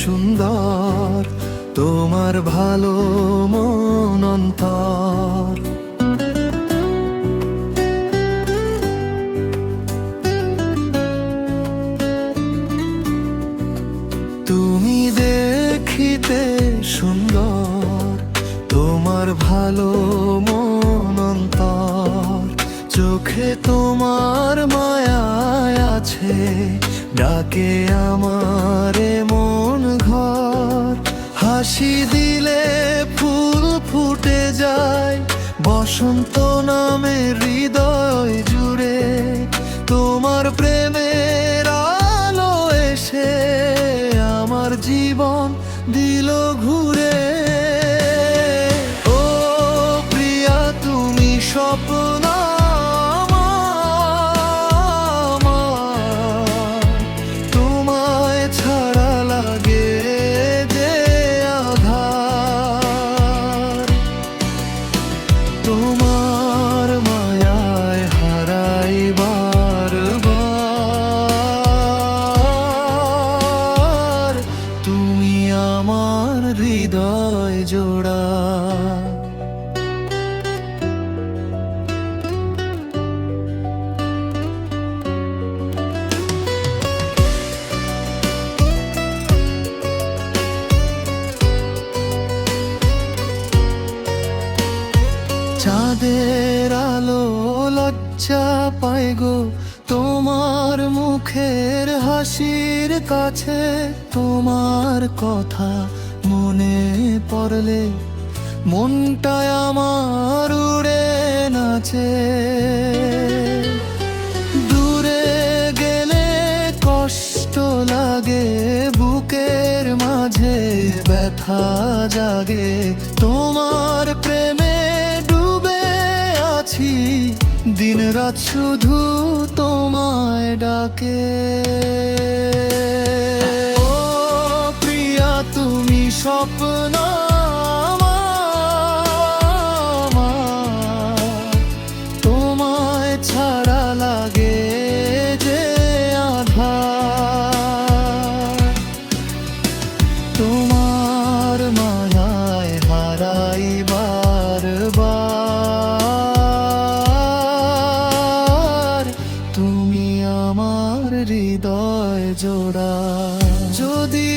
সুন্দর তোমার ভালো মন অন্তর। তুমি দেখিতে সুন্দর তোমার ভালো মন অন্তর। চোখে তোমার মায়া আছে, ডাকে আমারে মন ঘর। হাসি দিলে ফুল ফুটে যায়, বসন্ত নামে হৃদয় জুড়ে। তোমার প্রেমের আলো এসে আমার জীবন দিল ঘুরে। ও প্রিয়া তুমি স্বপ্ন আমার, তোমায় ছাড়া লাগে যে আধার। তোমার মায়ায় হারাই বারবার, তুমি আমার হৃদয় জোড়া। চাঁদের আলো লজ্জা পায় গো তোমার মুখের হাসির কাছে। তোমার কথা মনে পড়লে মনটায় আমার উড়ে নাচে। দূরে গেলে কষ্ট লাগে, বুকের মাঝে ব্যথা জাগে। তোমার প্রেমে দিন রাত শুধু তোমায় ডাকে। ও প্রিয়া তুমি স্বপ্ন আমার, তোমায় ছাড়া লাগে যে আধার। তোমার মায়ায় হারাই বারবার, তুমি আমার হৃদয় জোড়া। যদি